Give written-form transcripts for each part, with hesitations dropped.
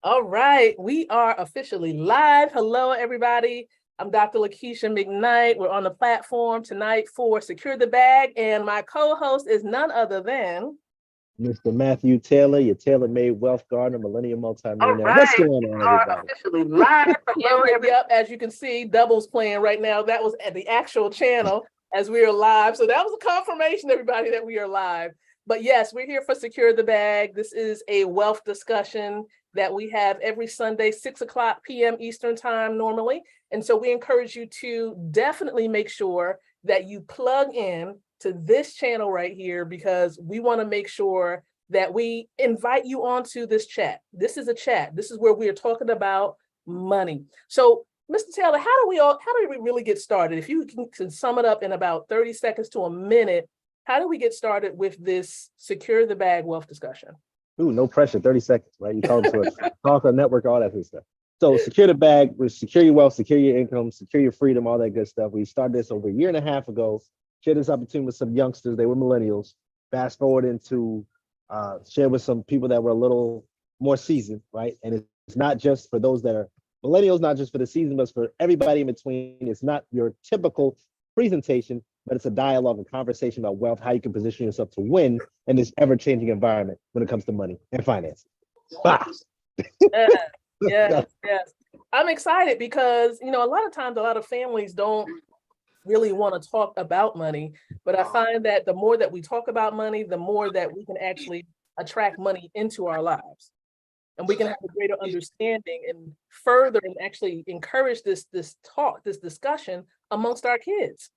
All right, we are officially live. Hello, everybody. I'm Dr. Lakeisha McKnight. We're on the platform tonight for Secure the Bag, and my co-host is none other than Mr. Matthew Taylor, your tailor-made wealth gardener, millennial All multimillionaire. What's right, going we on, are everybody? officially live. Hello, Yep, as you can see, doubles playing right now. That was at the actual channel as we are live. So that was a confirmation, everybody, that we are live. But yes, we're here for Secure the Bag. This is a wealth discussion that we have every Sunday, 6 o'clock p.m. Eastern time normally. And so we encourage you to definitely make sure that you plug in to this channel right here, because we want to make sure that we invite you onto this chat. This is a chat. This is where we are talking about money. So, Mr. Taylor, how do we really get started? If you can sum it up in about 30 seconds to a minute, how do we get started with this Secure the Bag wealth discussion? Ooh, no pressure, 30 seconds, right? You talk to us, talk on network, all that good stuff. So secure the bag, secure your wealth, secure your income, secure your freedom, all that good stuff. We started this over a year and a half ago, shared this opportunity with some youngsters. They were millennials. Fast forward into share with some people that were a little more seasoned, right? And it's not just for those that are millennials, not just for the season, but for everybody in between. It's not your typical presentation, but it's a dialogue and conversation about wealth, how you can position yourself to win in this ever-changing environment when it comes to money and finance. Bah! Yes, yes. I'm excited because, a lot of times, a lot of families don't really want to talk about money, but I find that the more that we talk about money, the more that we can actually attract money into our lives. And we can have a greater understanding and further and actually encourage this talk, this discussion amongst our kids.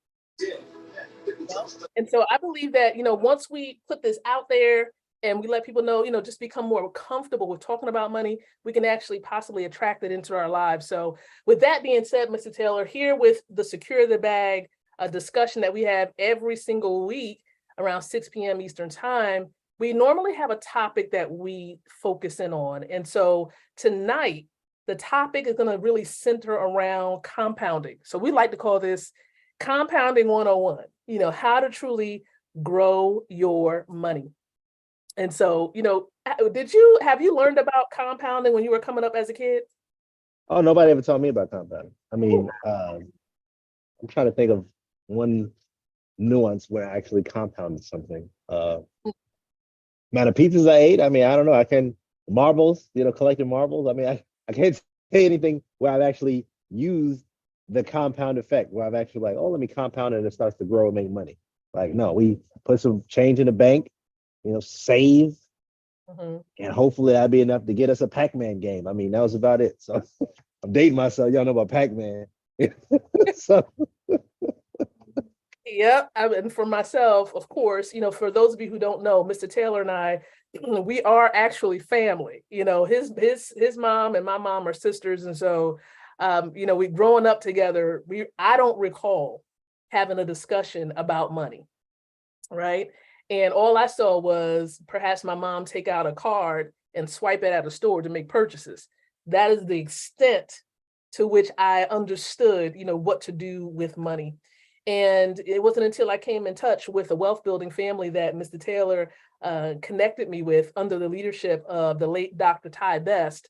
And so I believe that, once we put this out there and we let people know, just become more comfortable with talking about money, we can actually possibly attract it into our lives. So with that being said, Mr. Taylor, here with the Secure the Bag, a discussion that we have every single week around 6 p.m. Eastern time, we normally have a topic that we focus in on. And so tonight, the topic is going to really center around compounding. So we like to call this Compounding 101, how to truly grow your money. And so, have you learned about compounding when you were coming up as a kid? Oh, nobody ever taught me about compounding. I mean, I'm trying to think of one nuance where I actually compounded something. Amount of pizzas I ate. I mean, I don't know. I can marbles, collecting marbles. I mean, I can't say anything where I've actually used the compound effect, where I've actually like, oh, let me compound it and it starts to grow and make money. Like, no, we put some change in the bank, save, and hopefully that'd be enough to get us a Pac-Man game. I mean, that was about it. So I'm dating myself. Y'all know about Pac-Man. So Yep. And for myself, of course, for those of you who don't know, Mr. Taylor and I, we are actually family. His mom and my mom are sisters. And so, we growing up together, I don't recall having a discussion about money. Right. And all I saw was perhaps my mom take out a card and swipe it at a store to make purchases. That is the extent to which I understood, what to do with money. And it wasn't until I came in touch with a wealth building family that Mr. Taylor connected me with under the leadership of the late Dr. Ty Best.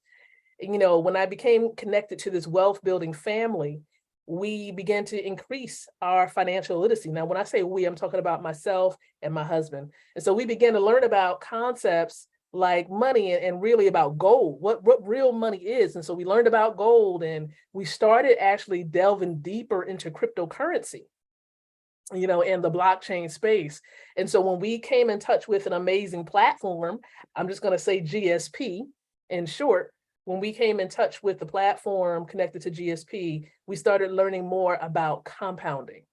When I became connected to this wealth building family, we began to increase our financial literacy. Now, when I say we, I'm talking about myself and my husband. And so we began to learn about concepts like money and really about gold, what real money is. And so we learned about gold and we started actually delving deeper into cryptocurrency, in the blockchain space. And so when we came in touch with an amazing platform, I'm just going to say GSP in short, when we came in touch with the platform connected to GSP, we started learning more about compounding.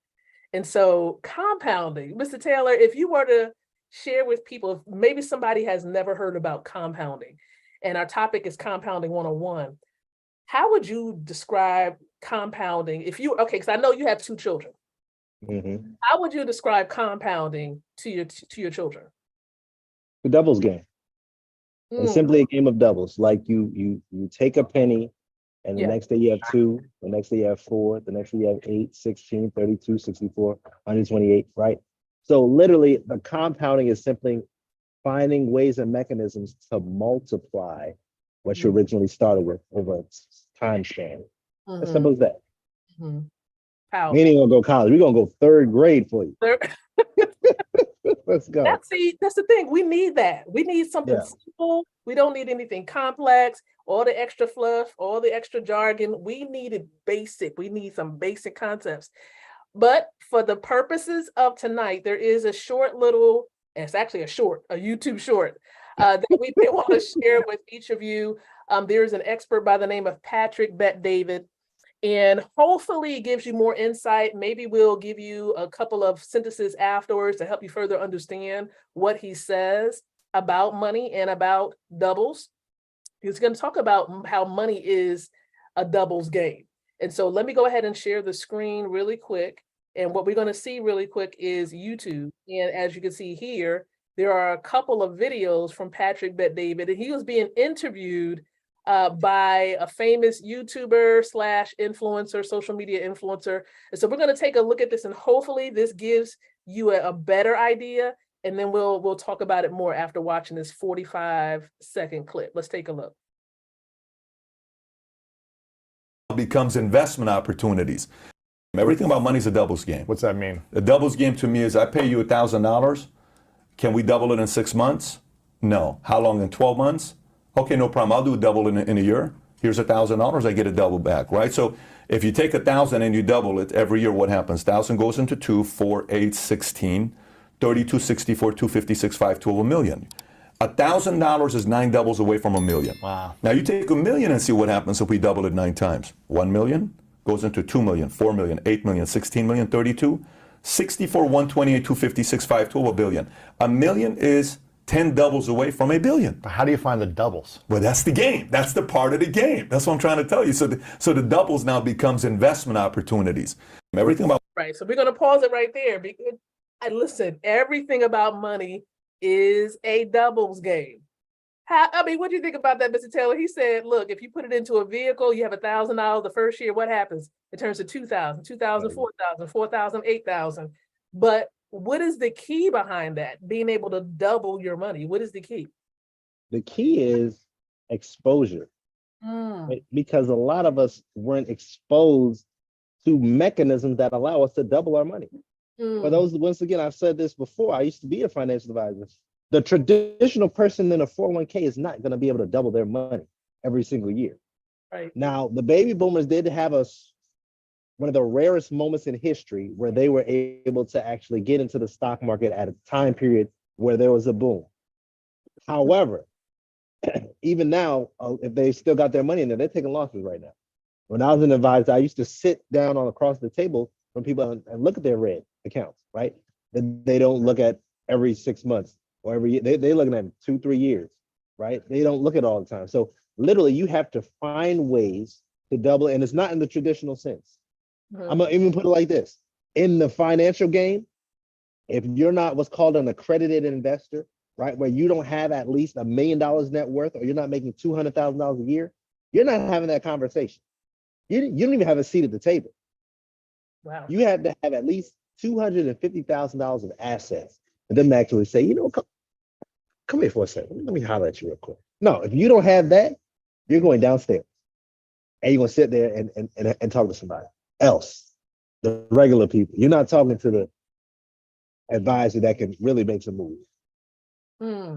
And so compounding, Mr. Taylor, if you were to share with people, if maybe somebody has never heard about compounding, and our topic is compounding 101, how would you describe compounding because I know you have two children. How would you describe compounding to your children? the doubles game. It's simply a game of doubles. Like you take a penny, and the next day you have two, the next day you have four, the next day you have 8, 16, 32, 64, 128, right? So literally the compounding is simply finding ways and mechanisms to multiply what you originally started with over a time span. As Mhm. simple as that. Mhm. We Powerful. ain't even gonna go college. We're gonna go third grade for you. Let's go. That's the thing. We need that. We need something Yeah. simple. We don't need anything complex, all the extra fluff, all the extra jargon. We need it basic. We need some basic concepts. But for the purposes of tonight, there is a short little, it's actually a YouTube short that we may want to share with each of you. There's an expert by the name of Patrick Bet-David, and hopefully it gives you more insight. Maybe we'll give you a couple of sentences afterwards to help you further understand what he says about money and about doubles. He's going to talk about how money is a doubles game. And so let me go ahead and share the screen really quick. And what we're going to see really quick is YouTube. And as you can see here, there are a couple of videos from Patrick Bet-David, and he was being interviewed by a famous YouTuber slash influencer, social media influencer. And so we're going to take a look at this, and hopefully this gives you a better idea. And then we'll talk about it more after watching this 45-second clip. Let's take a look. Becomes investment opportunities. Everything about money is a doubles game. What's that mean? A doubles game to me is I pay you $1,000. Can we double it in 6 months? No. How long? In 12 months? Okay, no problem. I'll do a double in a year. Here's $1,000. I get a double back, right? So if you take 1,000 and you double it every year, what happens? 1,000 goes into 2, 4, 8, 16, 32, 64, 256, 5, 12, $1 million. $1,000 is 9 doubles away from $1 million. Wow. Now you take $1 million and see what happens if we double it 9 times. 1 million goes into 2 million, 4 million, 8 million, 16 million, 32, 64, 128, 256, 5, 12, $1 billion. $1 million is 10 doubles away from $1 billion. How do you find the doubles? Well, that's the game. That's the part of the game. That's what I'm trying to tell you. So the doubles now becomes investment opportunities. Everything about Right. So we're going to pause it right there because listen, everything about money is a doubles game. What do you think about that, Mr. Taylor? He said, look, if you put it into a vehicle, you have $1,000 the first year, what happens? It turns to 2,000, 2,000, 4,000, 4,000, 8,000. But what is the key behind that? Being able to double your money. What is the key? The key is exposure. Right? Because a lot of us weren't exposed to mechanisms that allow us to double our money. For those, once again, I've said this before, I used to be a financial advisor. The traditional person in a 401k is not going to be able to double their money every single year. Right. Now, the baby boomers did have one of the rarest moments in history where they were able to actually get into the stock market at a time period where there was a boom. However, even now, if they still got their money in there, they're taking losses right now. When I was an advisor, I used to sit down across the table from people and look at their red accounts, right? That they don't look at every 6 months or every year. They're looking at 2-3 years, right? They don't look at all the time. So literally you have to find ways to double, and it's not in the traditional sense. I'm gonna even put it like this. In the financial game, if you're not what's called an accredited investor, right, where you don't have at least $1 million net worth, or you're not making $200,000 a year, you're not having that conversation. You don't even have a seat at the table. Wow. You have to have at least $250,000 of assets, and then actually say, you know, come here for a second. Let me holler at you real quick. No, if you don't have that, you're going downstairs, and you're gonna sit there and talk to somebody else, the regular people. You're not talking to the advisor that can really make some moves.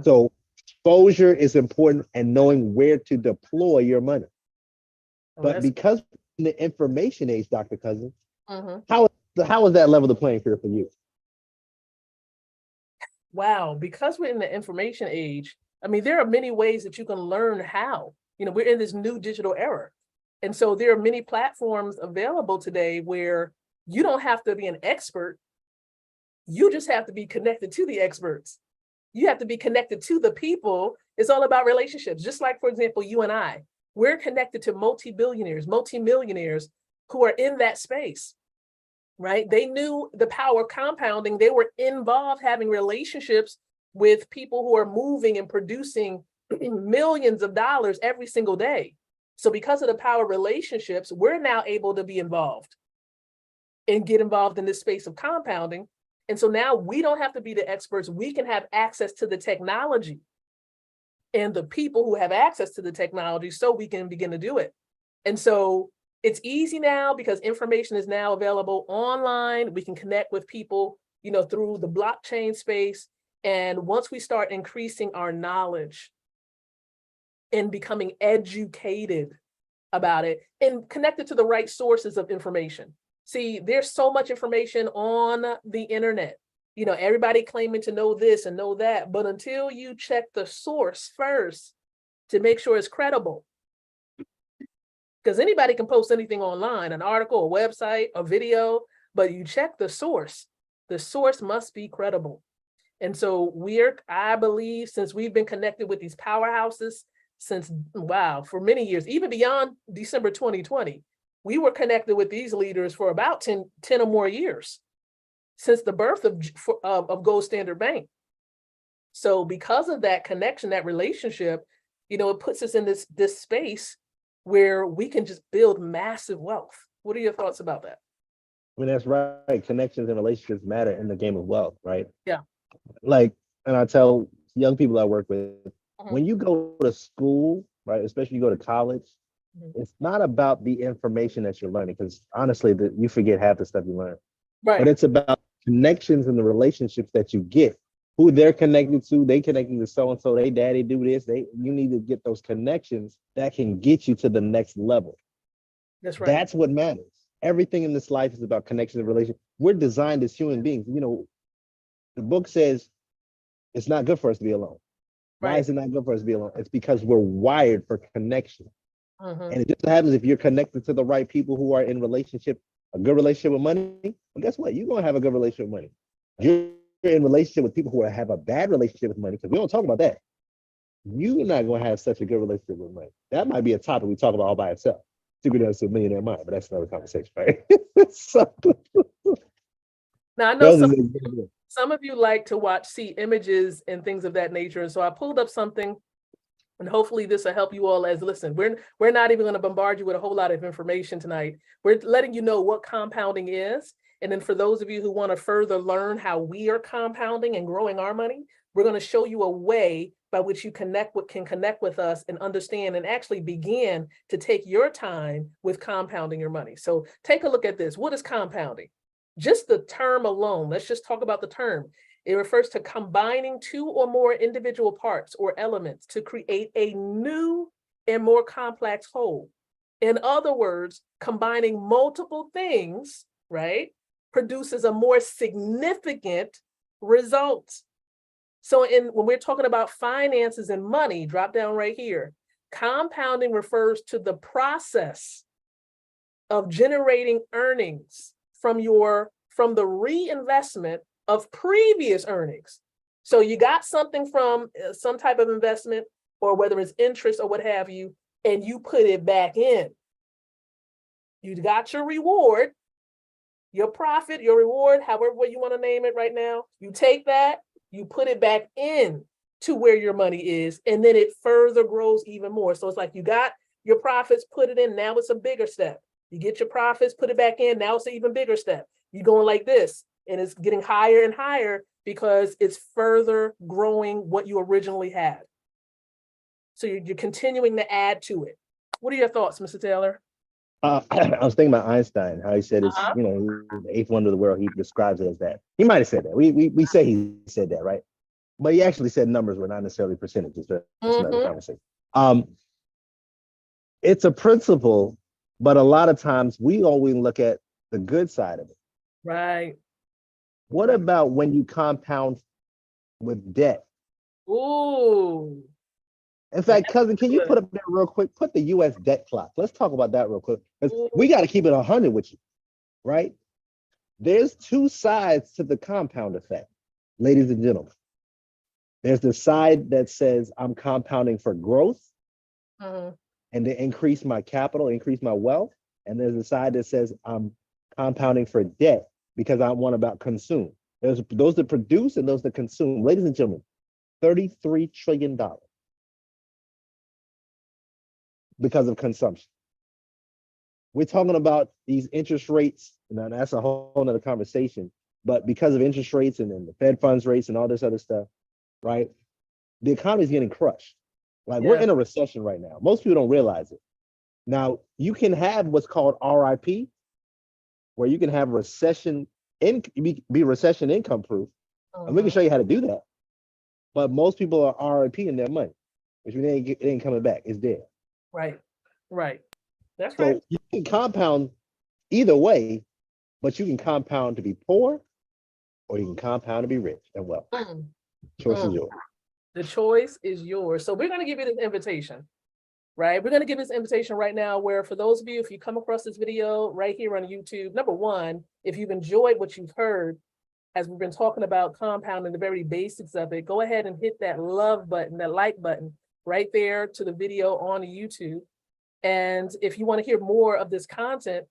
So exposure is important, and knowing where to deploy your money. But because in the information age, Dr. Cousins, how is that level the playing field for you? Wow, because we're in the information age, I mean, there are many ways that you can learn how. You know, we're in this new digital era. And so there are many platforms available today where you don't have to be an expert. You just have to be connected to the experts. You have to be connected to the people. It's all about relationships. Just like, for example, you and I, we're connected to multi-billionaires, multi-millionaires who are in that space, right? They knew the power of compounding. They were involved having relationships with people who are moving and producing millions of dollars every single day. So because of the power of relationships, we're now able to be involved and get involved in this space of compounding. And so now we don't have to be the experts. We can have access to the technology and the people who have access to the technology so we can begin to do it. And so it's easy now because information is now available online. We can connect with people, through the blockchain space. And once we start increasing our knowledge and becoming educated about it and connected to the right sources of information. See, there's so much information on the internet. Everybody claiming to know this and know that, but until you check the source first to make sure it's credible, because anybody can post anything online, an article, a website, a video, but you check the source must be credible. And so I believe, since we've been connected with these powerhouses for many years, even beyond December 2020, we were connected with these leaders for about 10 or more years since the birth of Gold Standard Bank. So because of that connection, that relationship, it puts us in this space where we can just build massive wealth. What are your thoughts about that? I mean, that's right. Connections and relationships matter in the game of wealth, right? Yeah. And I tell young people I work with, when you go to school, right, especially you go to college, it's not about the information that you're learning, because honestly, you forget half the stuff you learn. Right. But it's about connections and the relationships that you get, who they're connected to. They connected to so-and-so, they daddy do this. You need to get those connections that can get you to the next level. That's right. That's what matters. Everything in this life is about connections and relationships. We're designed as human beings. The book says it's not good for us to be alone. Why is it not good for us to be alone? It's because we're wired for connection. And it just happens if you're connected to the right people who are in a good relationship with money, well, guess what? You're going to have a good relationship with money. You're in relationship with people who have a bad relationship with money, because we don't talk about that. You're not going to have such a good relationship with money. That might be a topic we talk about all by itself. Secret to a Millionaire Mind, but that's another conversation, right? Now, I know some of you like to see images and things of that nature. And so I pulled up something, and hopefully this will help you all listen. We're not even going to bombard you with a whole lot of information tonight. We're letting you know what compounding is. And then for those of you who want to further learn how we are compounding and growing our money, we're going to show you a way by which you can connect with us and understand and actually begin to take your time with compounding your money. So take a look at this. What is compounding? Just the term alone, let's just talk about the term. It refers to combining two or more individual parts or elements to create a new and more complex whole. In other words, combining multiple things, right, produces a more significant result. So when we're talking about finances and money, drop down right here, compounding refers to the process of generating earnings from the reinvestment of previous earnings. So you got something from some type of investment, or whether it's interest or what have you, and you put it back in. You got your reward, your profit, your reward, however you want to name it right now. You take that, you put it back in to where your money is, and then it further grows even more. So it's like you got your profits, put it in, now it's a bigger step. You get your profits, put it back in, now it's an even bigger step. You're going like this, and it's getting higher and higher because it's further growing what you originally had. So you're continuing to add to it. What are your thoughts, Mr. Taylor? I was thinking about Einstein, how he said it's, the eighth wonder of the world. He describes it as that. He might have said that. We say he said that, right? But he actually said numbers were not necessarily percentages. That's another conversation. It's a principle, but a lot of times we only look at the good side of it. Right. What about when you compound with debt? Ooh. In fact, cousin, can you put up there real quick? Put the U.S. debt clock. Let's talk about that real quick, because we got to keep it 100 with you, right? There's two sides to the compound effect, ladies and gentlemen. There's the side that says I'm compounding for growth and to increase my capital, increase my wealth. And there's the side that says I'm compounding for debt because I want about consume. There's those that produce and those that consume. Ladies and gentlemen, $33 trillion. Because of consumption. We're talking about these interest rates, and that's a whole nother conversation, but because of interest rates and then the Fed funds rates and all this other stuff, right? The economy is getting crushed. Like we're Yeah. in a recession right now. Most people don't realize it. Now you can have what's called RIP, where you can have recession be recession income proof, and we can Mhm. show you how to do that. But most people are RIP in their money, which means it ain't coming back. It's dead. Right. Right. That's right. So you can compound either way, but you can compound to be poor, or you can compound to be rich and wealth. Mm, Choice is mm. yours. The choice is yours. So we're going to give you this invitation, right? We're going to give this invitation right now where for those of you, if you come across this video right here on YouTube, number one, if you've enjoyed what you've heard, as we've been talking about compounding, the very basics of it, go ahead and hit that love button, that like button right there to the video on YouTube. And if you want to hear more of this content,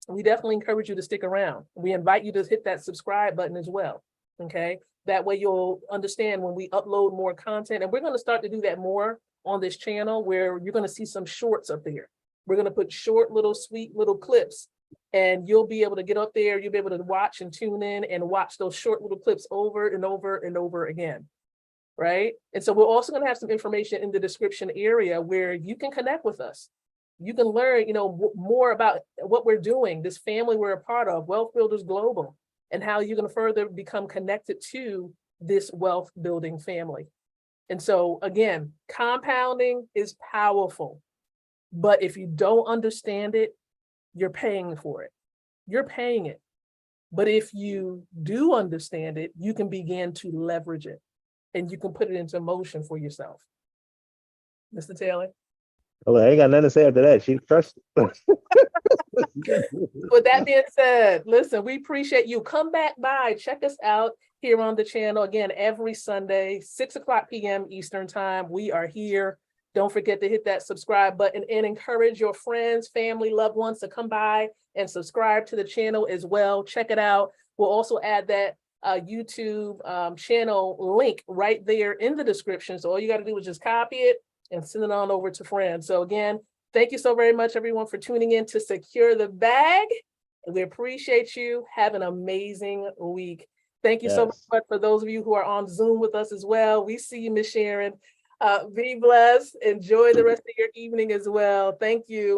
we definitely encourage you to stick around. We invite you to hit that subscribe button as well. Okay. That way you'll understand when we upload more content. And we're going to start to do that more on this channel where you're going to see some shorts up there. We're going to put short little sweet little clips and you'll be able to get up there. You'll be able to watch and tune in and watch those short little clips over and over and over again. Right. And so we're also going to have some information in the description area where you can connect with us. You can learn, more about what we're doing, this family we're a part of, Wealth Builders Global, and how you're going to further become connected to this wealth building family. And so again, compounding is powerful, but if you don't understand it, you're paying for it. You're paying it. But if you do understand it, you can begin to leverage it and you can put it into motion for yourself. Mr. Taylor? Oh, I ain't got nothing to say after that. She crushed it. With that being said, listen, we appreciate you. Come back by, check us out here on the channel again every Sunday, 6:00 p.m. Eastern time. We are here. Don't forget to hit that subscribe button and encourage your friends, family, loved ones to come by and subscribe to the channel as well. Check it out. We'll also add that YouTube channel link right there in the description. So all you got to do is just copy it and send it on over to friends. So again, thank you so very much, everyone, for tuning in to Secure the Bag. And we appreciate you. Have an amazing week. Thank you so much for those of you who are on Zoom with us as well. We see you, Miss Sharon. Be blessed. Enjoy the rest of your evening as well. Thank you.